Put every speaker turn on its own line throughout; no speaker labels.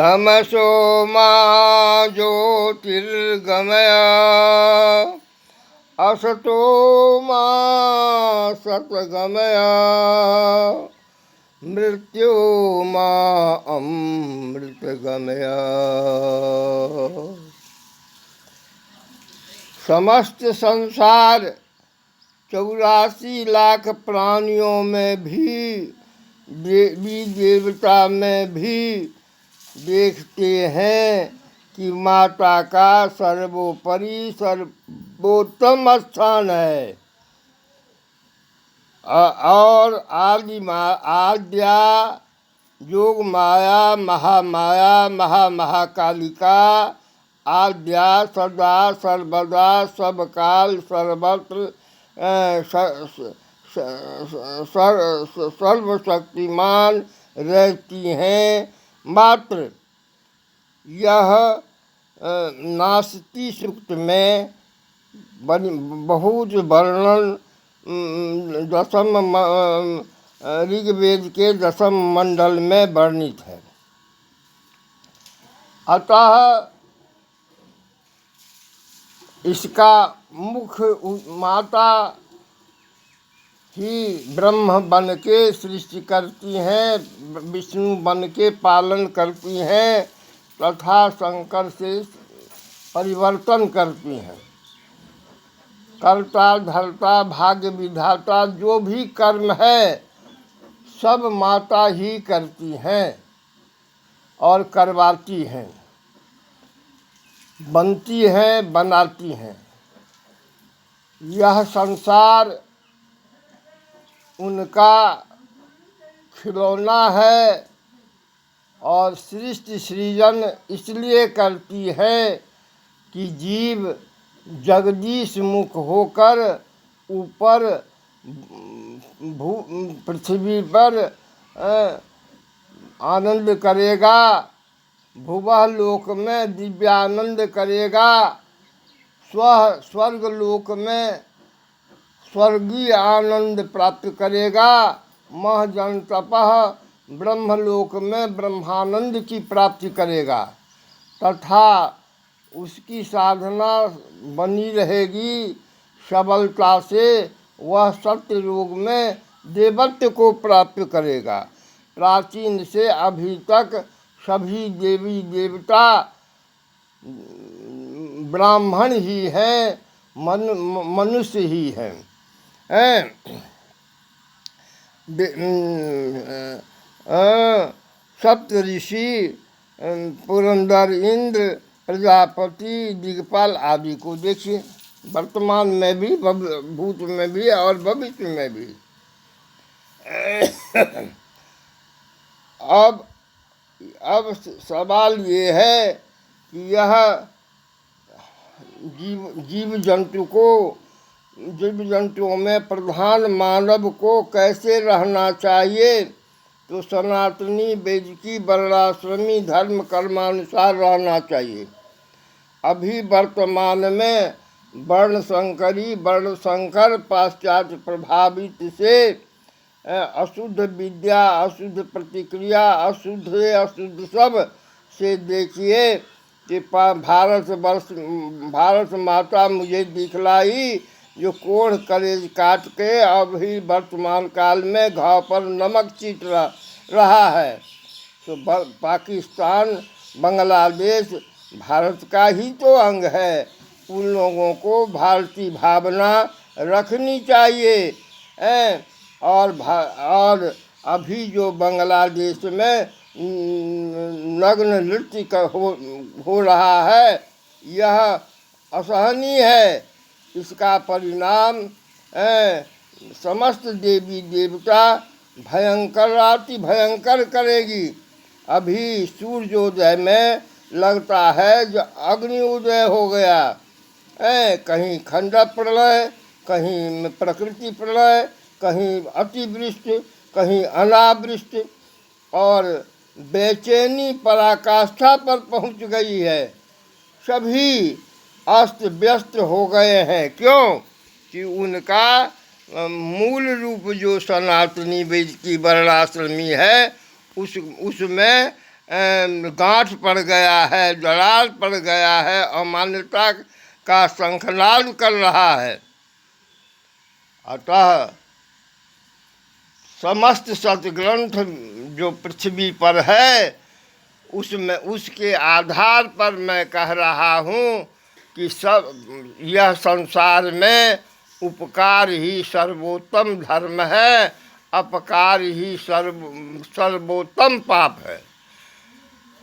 तमसो मा ज्योतिर्गमय असतो मा सतगमय मृत्यु मा अमृतगमय। समस्त संसार 84 लाख प्राणियों में भी देवी देवता में भी देखते हैं कि माता का सर्वोपरि सर्वोत्तम स्थान है। और आद्या योग माया महामाया महाकालिका आद्या सदा सर्वदा सब काल सर्वत्र सर्वशक्तिमान रहती हैं। मात्र यह नास्ति सूक्त में बहुत वर्णन दशम ऋग्वेद के दशम मंडल में वर्णित है। अतः इसका मुख्य माता ही ब्रह्म बन के सृष्टि करती हैं, विष्णु बन के पालन करती हैं तथा शंकर से परिवर्तन करती हैं। कर्ता धर्ता भाग्य विधाता जो भी कर्म है सब माता ही करती हैं और करवाती हैं, बनती हैं बनाती हैं। यह संसार उनका खिलौना है और सृष्टि सृजन इसलिए करती है कि जीव जगदीश मुख होकर ऊपर पृथ्वी पर आनंद करेगा, भुवः लोक में दिव्यानंद करेगा, स्वर्ग लोक में स्वर्गीय आनंद प्राप्त करेगा, महजन तपः ब्रह्मलोक में ब्रह्मानंद की प्राप्ति करेगा तथा उसकी साधना बनी रहेगी। सबलता से वह सत्य लोक में देवत्व को प्राप्त करेगा। प्राचीन से अभी तक सभी देवी देवता ब्राह्मण ही हैं, मनुष्य ही हैं। सप्त ऋषि पुरंदर इंद्र प्रजापति दिग्पाल आदि को देखिए, वर्तमान में भी भूत में भी और भविष्य में भी। अब सवाल ये है कि यह जीव जंतुओं में प्रधान मानव को कैसे रहना चाहिए, तो सनातनी वैदिकी वर्णाश्रमी धर्म कर्मानुसार रहना चाहिए। अभी वर्तमान में वर्ण संकर पाश्चात्य प्रभावित से अशुद्ध विद्या, अशुद्ध प्रतिक्रिया, अशुद्ध सब से देखिए कि भारत माता मुझे दिखलाई जो कोढ़ कलेज काट के अभी वर्तमान काल में घाव पर नमक चीट रहा है। तो पाकिस्तान बांग्लादेश भारत का ही तो अंग है। उन लोगों को भारतीय भावना रखनी चाहिए। और अभी जो बांग्लादेश में नग्न नृत्य हो रहा है यह असहनीय है। इसका परिणाम समस्त देवी देवता भयंकर करेगी। अभी सूर्योदय में लगता है जो अग्नि उदय हो गया। कहीं खंड प्रलय, कहीं प्रकृति प्रलय, कहीं अतिवृष्टि, कहीं अनावृष्टि और बेचैनी पराकाष्ठा पर पहुंच गई है। सभी अस्त व्यस्त हो गए हैं। क्यों कि उनका मूल रूप जो सनातनी वैदिकी वर्णाश्रमी है उसमें गांठ पड़ गया है, दरार पड़ गया है, अमान्यता का शंखनाद कर रहा है। अतः समस्त सतग्रंथ जो पृथ्वी पर है उसमें उसके आधार पर मैं कह रहा हूँ कि सब यह संसार में उपकार ही सर्वोत्तम धर्म है, अपकार ही सर्वोत्तम पाप है।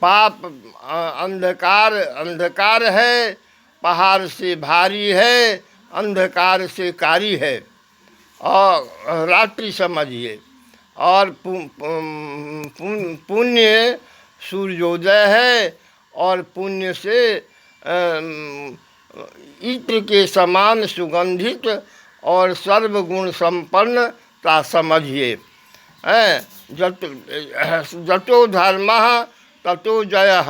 पाप अंधकार अंधकार है, पहाड़ से भारी है, अंधकार से कारी है और रात्रि समझिए, और पुण्य सूर्योदय है, और पुण्य से इत्र के समान सुगंधित और सर्वगुण संपन्नता समझिए। जतो धर्मः ततो जयः,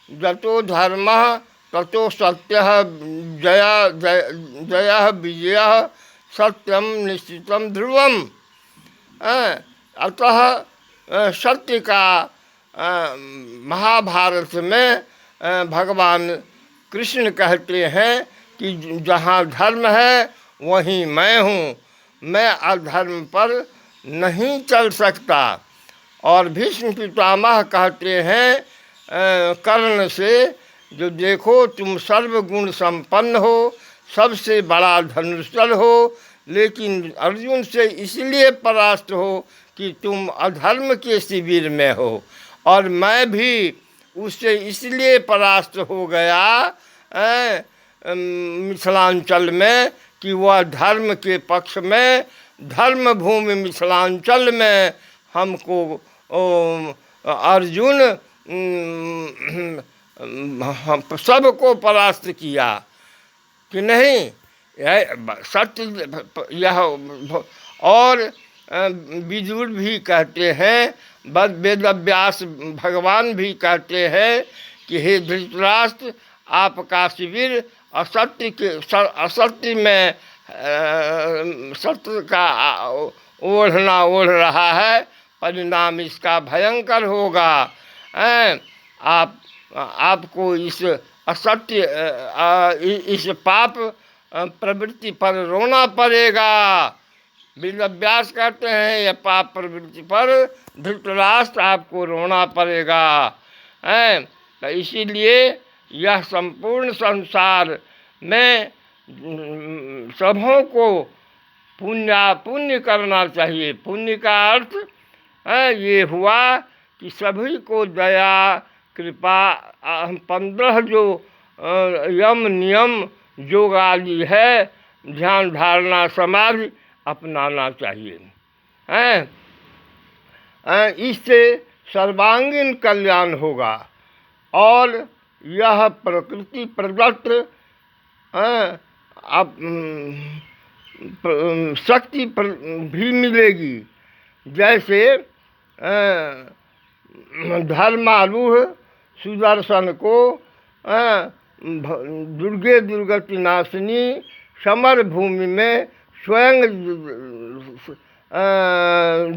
जतो धर्मः ततो सत्यः जयः विजयः सत्यम निश्चितम ध्रुवम। अतः सत्य का महाभारत में भगवान कृष्ण कहते हैं कि जहाँ धर्म है वहीं मैं हूँ, मैं अधर्म पर नहीं चल सकता। और भीष्म पितामह कहते हैं कर्ण से, जो देखो तुम सर्वगुण संपन्न हो, सबसे बड़ा धनुर्धर हो, लेकिन अर्जुन से इसलिए परास्त हो कि तुम अधर्म के शिविर में हो, और मैं भी उससे इसलिए परास्त हो गया मिथिलांचल में कि वह धर्म के पक्ष में, धर्म भूमि मिथिलांचल में हमको अर्जुन सबको परास्त किया कि नहीं। सत्य यह, और विदुर भी कहते हैं, वेदव्यास भगवान भी कहते हैं कि हे धृतराष्ट्र, आपका शिविर असत्य में सत्य का ओढ़ना ओढ़ रहा है, परिणाम इसका भयंकर होगा। आपको इस असत्य इस पाप प्रवृत्ति पर रोना पड़ेगा। वेदव्यास कहते हैं यह पाप प्रवृत्ति पर धृतराष्ट्र आपको रोना पड़ेगा। तो इसीलिए यह संपूर्ण संसार में सबों को पुण्य करना चाहिए। पुण्य का अर्थ ये हुआ कि सभी को दया कृपा 15 जो यम नियम योग आदि है, ध्यान धारणा समाधि अपनाना चाहिए। इससे सर्वांगीण कल्याण होगा और यह प्रकृति प्रदत्त शक्ति भी मिलेगी। जैसे धर्मारूढ़ सुदर्शन को दुर्गे दुर्गति नाशिनी समर भूमि में स्वयं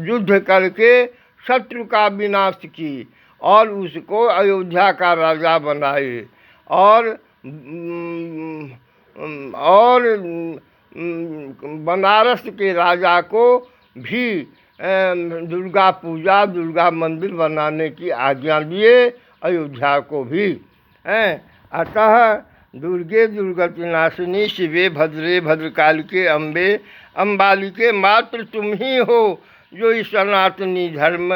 युद्ध करके शत्रु का विनाश की और उसको अयोध्या का राजा बनाए, और बनारस के राजा को भी दुर्गा पूजा, दुर्गा मंदिर बनाने की आज्ञा दिए, अयोध्या को भी। अतः दुर्गे दुर्गति नाशिनी शिवे भद्रे भद्रकालिके अम्बे अम्बालिके मात्र तुम ही हो जो इस सनातनी धर्म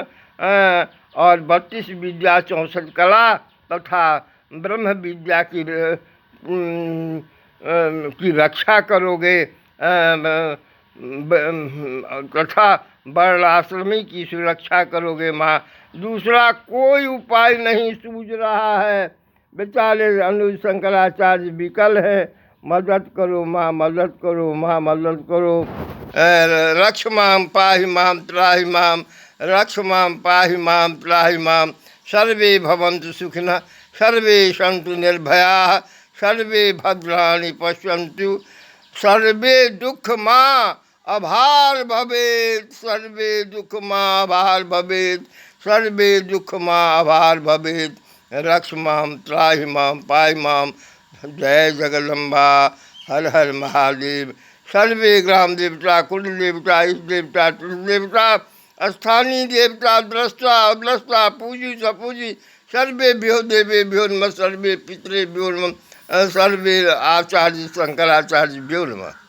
और 32 विद्या 64 कला तथा ब्रह्म विद्या की रक्षा करोगे, तथा वर्णाश्रमी की सुरक्षा करोगे माँ। दूसरा कोई उपाय नहीं सूझ रहा है। बेचारे अनुज शंकराचार्य विकल है, मदद करो माँ, मदद करो माँ, मदद करो। रक्ष माम पाहि माम त्राहि माम, रक्ष माम पाहि माम त्राहि माम। सर्वे भवन्तु सुखिनः, सर्वे सन्तु निर्भयाः, सर्वे भद्राणि पश्यन्तु, सर्वे दुख माँ अभार भवेत्, सर्वे दुख माँ अभार भवेत्, सर्वे दुख माँ आभार भवेद रक्ष माम त्राहि माम पाहि माम जय जगदम्बा हर हर महादेव। सर्वे ग्राम देवता कुल देवता इष्ट देवता तुल देवता स्थानीय देवता दृष्टा अदृष्टा पूजी सपूजी सर्वेभ्यो देवेभ्यो नमः सर्वे पितरेभ्यो नमः सर्वे आचार्य शंकराचार्यभ्यो नमः।